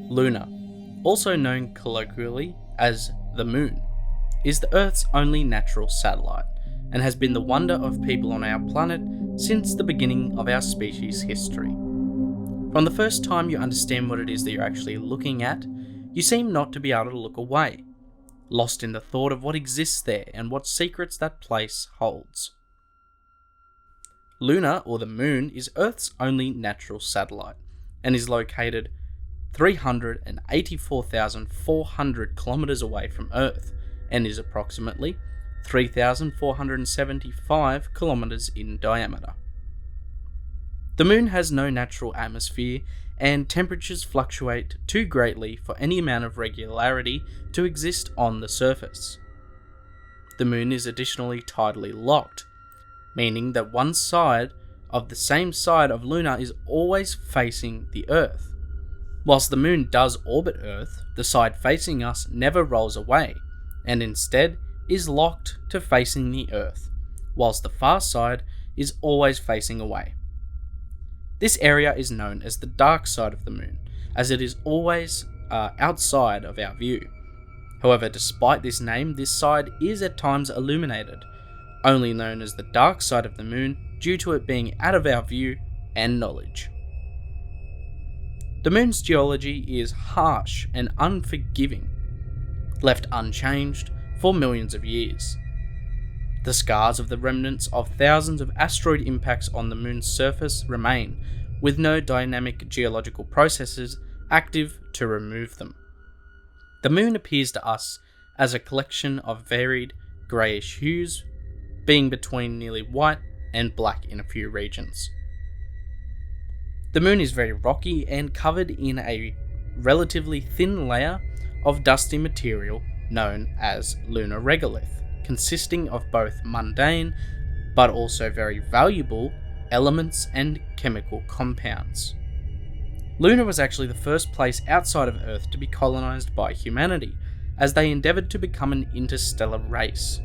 Lunar, also known colloquially as the Moon, is the Earth's only natural satellite and has been the wonder of people on our planet since the beginning of our species' history. From the first time you understand what it is that you're actually looking at, you seem not to be able to look away, lost in the thought of what exists there and what secrets that place holds. Lunar, or the Moon, is Earth's only natural satellite and is located 384,400 kilometers away from Earth and is approximately 3,475 kilometers in diameter. The Moon has no natural atmosphere, and temperatures fluctuate too greatly for any amount of regularity to exist on the surface. The Moon is additionally tidally locked, meaning that one side of the same side of Lunar is always facing the Earth. Whilst the Moon does orbit Earth, the side facing us never rolls away, and instead is locked to facing the Earth, whilst the far side is always facing away. This area is known as the dark side of the Moon, as it is always outside of our view. However, despite this name, this side is at times illuminated, only known as the dark side of the Moon due to it being out of our view and knowledge. The Moon's geology is harsh and unforgiving, left unchanged for millions of years. The scars of the remnants of thousands of asteroid impacts on the Moon's surface remain, with no dynamic geological processes active to remove them. The Moon appears to us as a collection of varied greyish hues, being between nearly white and black in a few regions. The Moon is very rocky and covered in a relatively thin layer of dusty material known as lunar regolith, consisting of both mundane but also very valuable elements and chemical compounds. Lunar was actually the first place outside of Earth to be colonized by humanity, as they endeavored to become an interstellar race.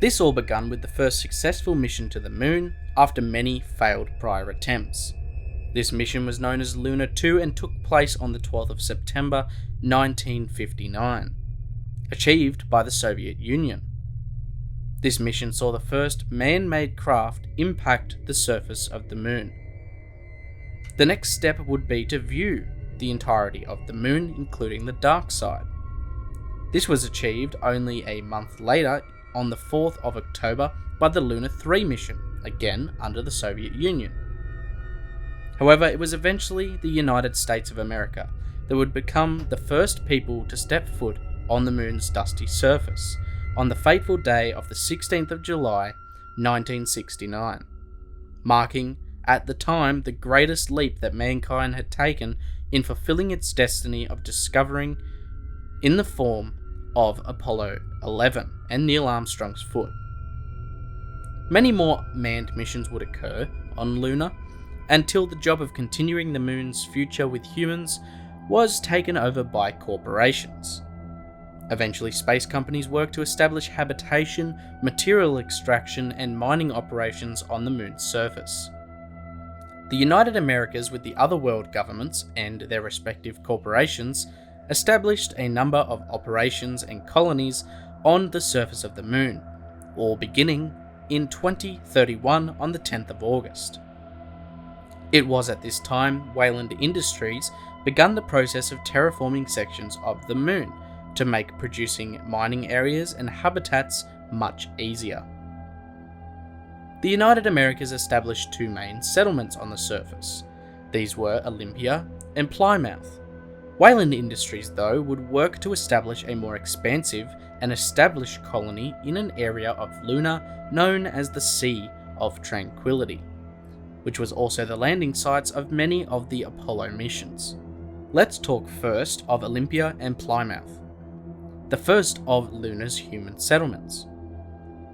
This all began with the first successful mission to the Moon after many failed prior attempts. This mission was known as Lunar 2 and took place on the 12th of September 1959, achieved by the Soviet Union. This mission saw the first man-made craft impact the surface of the Moon. The next step would be to view the entirety of the Moon, including the dark side. This was achieved only a month later, on the 4th of October, by the Lunar 3 mission, again under the Soviet Union. However, it was eventually the United States of America that would become the first people to step foot on the Moon's dusty surface, on the fateful day of the 16th of July, 1969, marking, at the time, the greatest leap that mankind had taken in fulfilling its destiny of discovering in the form of Apollo 11 and Neil Armstrong's foot. Many more manned missions would occur on Lunar, until the job of continuing the Moon's future with humans was taken over by corporations. Eventually, space companies worked to establish habitation, material extraction, and mining operations on the Moon's surface. The United Americas, with the other world governments and their respective corporations, established a number of operations and colonies on the surface of the Moon, all beginning in 2031 on the 10th of August. It was at this time Weyland Industries began the process of terraforming sections of the Moon to make producing mining areas and habitats much easier. The United Americas established two main settlements on the surface. These were Olympia and Plymouth. Weyland Industries, though, would work to establish a more expansive and established colony in an area of Lunar known as the Sea of Tranquility, which was also the landing sites of many of the Apollo missions. Let's talk first of Olympia and Plymouth, the first of Lunar's human settlements.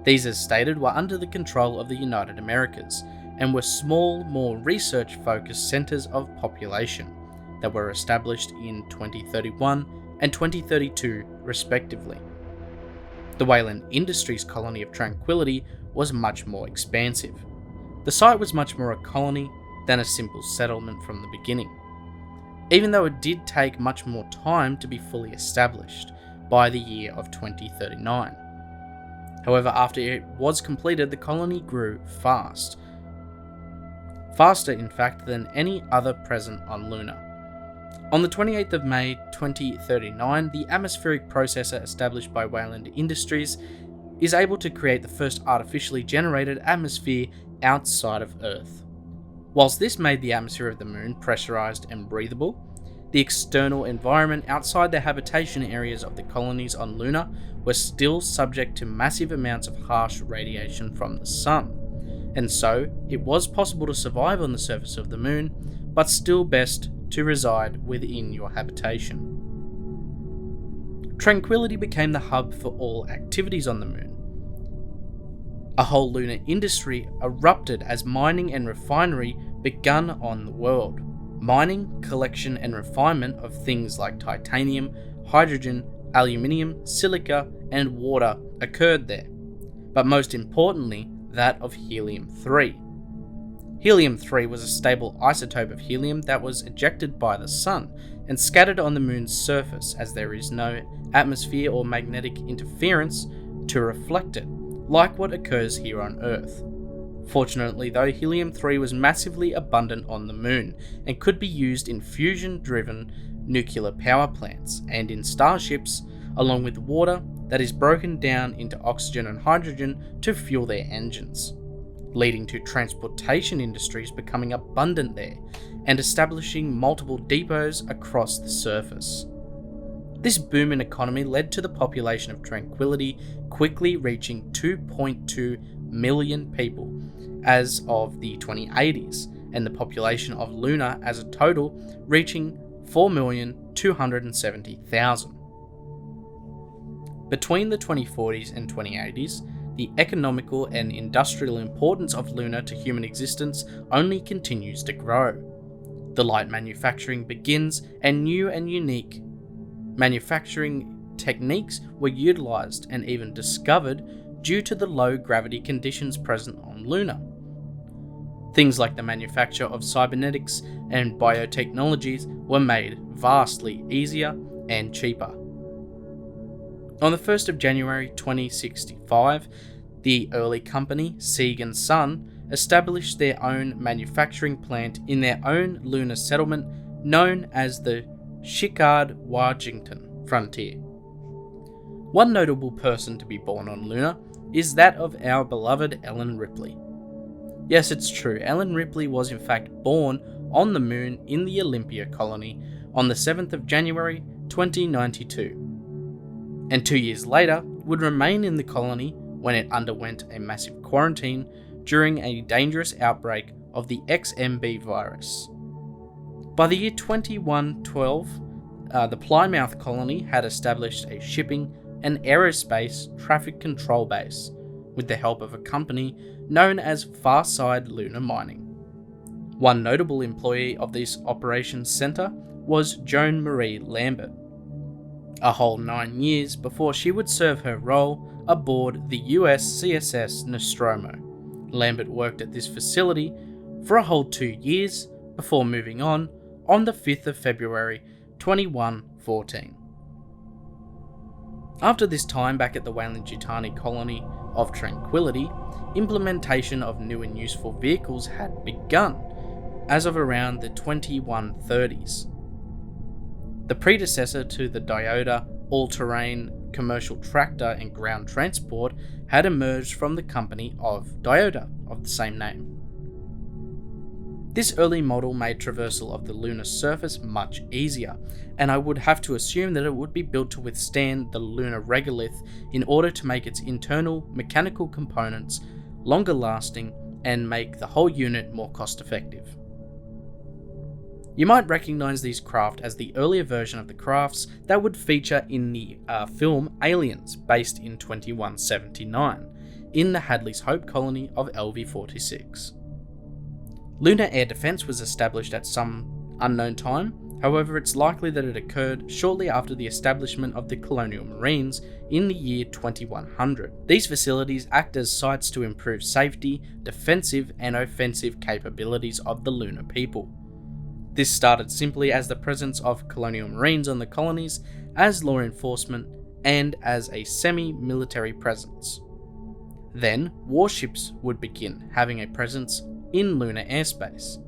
These, as stated, were under the control of the United Americas and were small, more research-focused centres of population that were established in 2031 and 2032 respectively. The Weyland Industries colony of Tranquility was much more expansive. The site was much more a colony than a simple settlement from the beginning, even though it did take much more time to be fully established by the year of 2039. However, after it was completed, the colony grew fast. Faster, in fact, than any other present on Luna. On the 28th of May 2039, the atmospheric processor established by Weyland Industries is able to create the first artificially generated atmosphere outside of Earth. Whilst this made the atmosphere of the Moon pressurized and breathable, the external environment outside the habitation areas of the colonies on Luna were still subject to massive amounts of harsh radiation from the Sun, and so it was possible to survive on the surface of the Moon, but still best to reside within your habitation. Tranquility became the hub for all activities on the Moon. A whole lunar industry erupted as mining and refinery begun on the world. Mining, collection and refinement of things like titanium, hydrogen, aluminium, silica and water occurred there, but most importantly that of helium-3. Helium-3 was a stable isotope of helium that was ejected by the Sun and scattered on the Moon's surface, as there is no atmosphere or magnetic interference to reflect it, like what occurs here on Earth. Fortunately though, helium-3 was massively abundant on the Moon and could be used in fusion-driven nuclear power plants and in starships, along with water that is broken down into oxygen and hydrogen to fuel their engines, leading to transportation industries becoming abundant there and establishing multiple depots across the surface. This boom in economy led to the population of Tranquility quickly reaching 2.2 million people as of the 2080s, and the population of Luna as a total reaching 4,270,000. Between the 2040s and 2080s, the economical and industrial importance of Luna to human existence only continues to grow. The light manufacturing begins, and new and unique manufacturing techniques were utilized and even discovered due to the low gravity conditions present on Luna. Things like the manufacture of cybernetics and biotechnologies were made vastly easier and cheaper. On the 1st of January 2065, the early company, Sieg & Son, established their own manufacturing plant in their own lunar settlement known as the Schickard-Washington frontier. One notable person to be born on Luna is that of our beloved Ellen Ripley. Yes, it's true, Ellen Ripley was in fact born on the Moon in the Olympia colony on the 7th of January 2092, and 2 years later would remain in the colony when it underwent a massive quarantine during a dangerous outbreak of the XMB virus. By the year 2112, the Plymouth colony had established a shipping and aerospace traffic control base with the help of a company known as Farside Lunar Mining. One notable employee of this operations centre was Joan Marie Lambert, a whole 9 years before she would serve her role aboard the US CSS Nostromo. Lambert worked at this facility for a whole 2 years before moving on the 5th of February 2114. After this time back at the Weyland-Yutani colony of Tranquility, implementation of new and useful vehicles had begun as of around the 2130s. The predecessor to the Toyota all-terrain commercial tractor and ground transport had emerged from the company of Toyota of the same name. This early model made traversal of the lunar surface much easier, and I would have to assume that it would be built to withstand the lunar regolith in order to make its internal mechanical components longer lasting and make the whole unit more cost effective. You might recognise these craft as the earlier version of the crafts that would feature in the film Aliens, based in 2179, in the Hadley's Hope colony of LV-46. Lunar Air Defense was established at some unknown time However, it's likely that it occurred shortly after the establishment of the Colonial Marines in the year 2100. These facilities act as sites to improve safety, defensive and offensive capabilities of the lunar people. This started simply as the presence of Colonial Marines on the colonies as law enforcement and as a semi-military presence. Then, warships would begin having a presence in lunar airspace.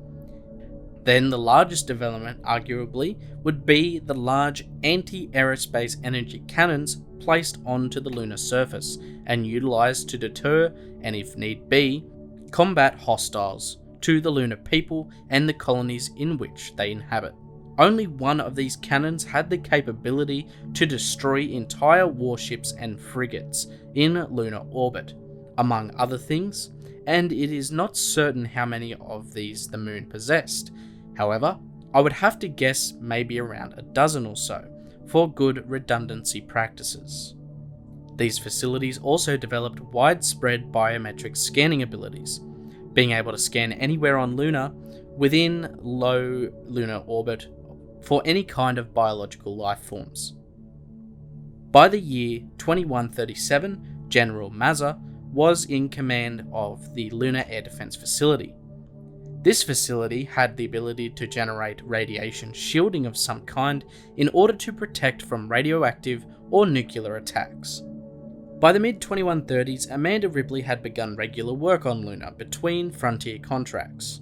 Then the largest development, arguably, would be the large anti-aerospace energy cannons placed onto the lunar surface and utilised to deter, and if need be, combat hostiles to the lunar people and the colonies in which they inhabit. Only one of these cannons had the capability to destroy entire warships and frigates in lunar orbit, among other things, and it is not certain how many of these the moon possessed. However, I would have to guess maybe around a dozen or so, for good redundancy practices. These facilities also developed widespread biometric scanning abilities, being able to scan anywhere on Luna within low lunar orbit for any kind of biological life forms. By the year 2137, General Raza was in command of the Lunar Air Defense facility. This facility had the ability to generate radiation shielding of some kind in order to protect from radioactive or nuclear attacks. By the mid-2130s, Amanda Ripley had begun regular work on Luna between frontier contracts.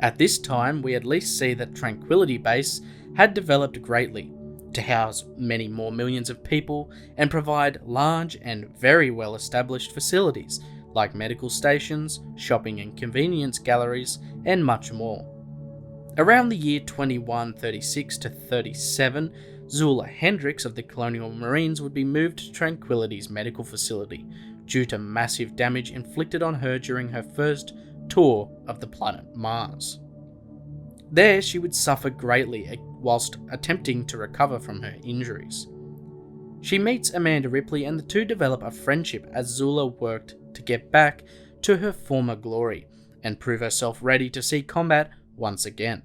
At this time, we at least see that Tranquility Base had developed greatly to house many more millions of people and provide large and very well established facilities like medical stations, shopping and convenience galleries, and much more. Around the year 2136 to 37, Zula Hendricks of the Colonial Marines would be moved to Tranquility's medical facility due to massive damage inflicted on her during her first tour of the planet Mars. There she would suffer greatly whilst attempting to recover from her injuries. She meets Amanda Ripley and the two develop a friendship as Zula worked to get back to her former glory and prove herself ready to see combat once again.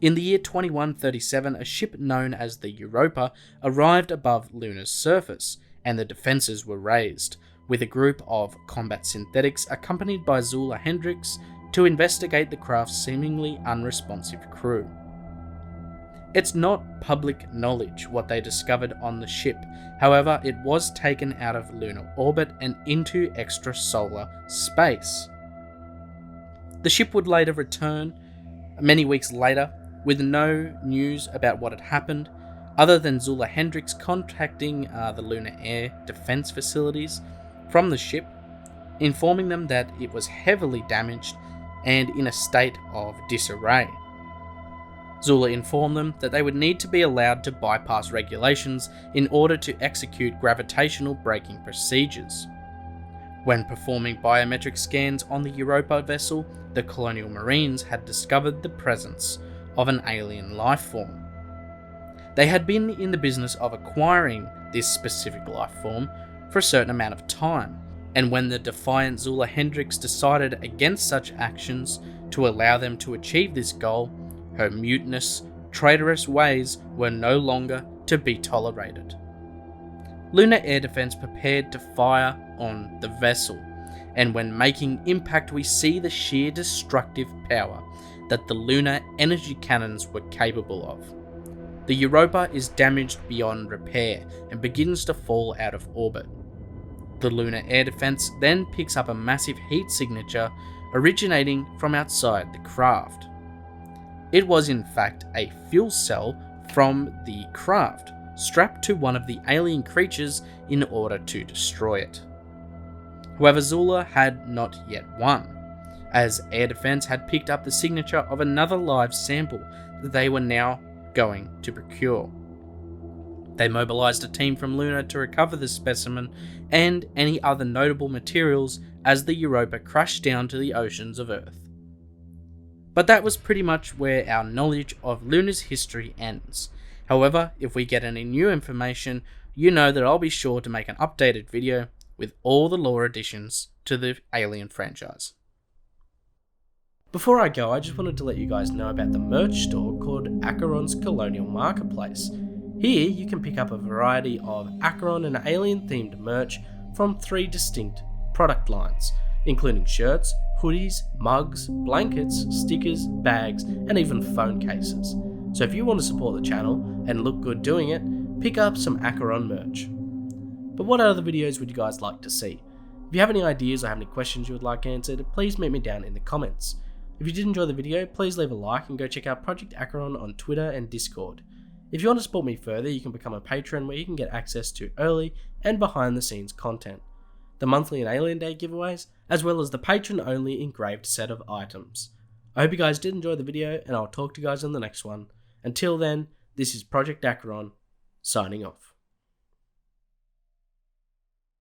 In the year 2137, a ship known as the Europa arrived above Luna's surface, and the defences were raised, with a group of combat synthetics accompanied by Zula Hendricks to investigate the craft's seemingly unresponsive crew. It's not public knowledge what they discovered on the ship, however, it was taken out of lunar orbit and into extrasolar space. The ship would later return, many weeks later, with no news about what had happened, other than Zula Hendricks contacting the Lunar Air Defense facilities from the ship, informing them that it was heavily damaged and in a state of disarray. Zula informed them that they would need to be allowed to bypass regulations in order to execute gravitational braking procedures. When performing biometric scans on the Europa vessel, the Colonial Marines had discovered the presence of an alien life form. They had been in the business of acquiring this specific life form for a certain amount of time, and when the defiant Zula Hendricks decided against such actions to allow them to achieve this goal, her mutinous, traitorous ways were no longer to be tolerated. Lunar Air Defense prepared to fire on the vessel, and when making impact we see the sheer destructive power that the lunar energy cannons were capable of. The Europa is damaged beyond repair and begins to fall out of orbit. The Lunar Air Defense then picks up a massive heat signature originating from outside the craft. It was in fact a fuel cell from the craft, strapped to one of the alien creatures in order to destroy it. However, Zula had not yet won, as Air Defense had picked up the signature of another live sample that they were now going to procure. They mobilised a team from Luna to recover the specimen and any other notable materials as the Europa crashed down to the oceans of Earth. But that was pretty much where our knowledge of Luna's history ends. However, if we get any new information, you know that I'll be sure to make an updated video with all the lore additions to the Alien franchise. Before I go, I just wanted to let you guys know about the merch store called ACHERON's Colonial Marketplace. Here you can pick up a variety of ACHERON and alien themed merch from 3 distinct product lines, including shirts, hoodies, mugs, blankets, stickers, bags, and even phone cases. So if you want to support the channel and look good doing it, pick up some ACHERON merch. But what other videos would you guys like to see? If you have any ideas or have any questions you would like answered, please meet me down in the comments. If you did enjoy the video, please leave a like and go check out Project ACHERON on Twitter and Discord. If you want to support me further, you can become a patron where you can get access to early and behind the scenes content, the monthly and Alien Day giveaways, as well as the patron-only engraved set of items. I hope you guys did enjoy the video, and I'll talk to you guys in the next one. Until then, this is Project ACHERON, signing off.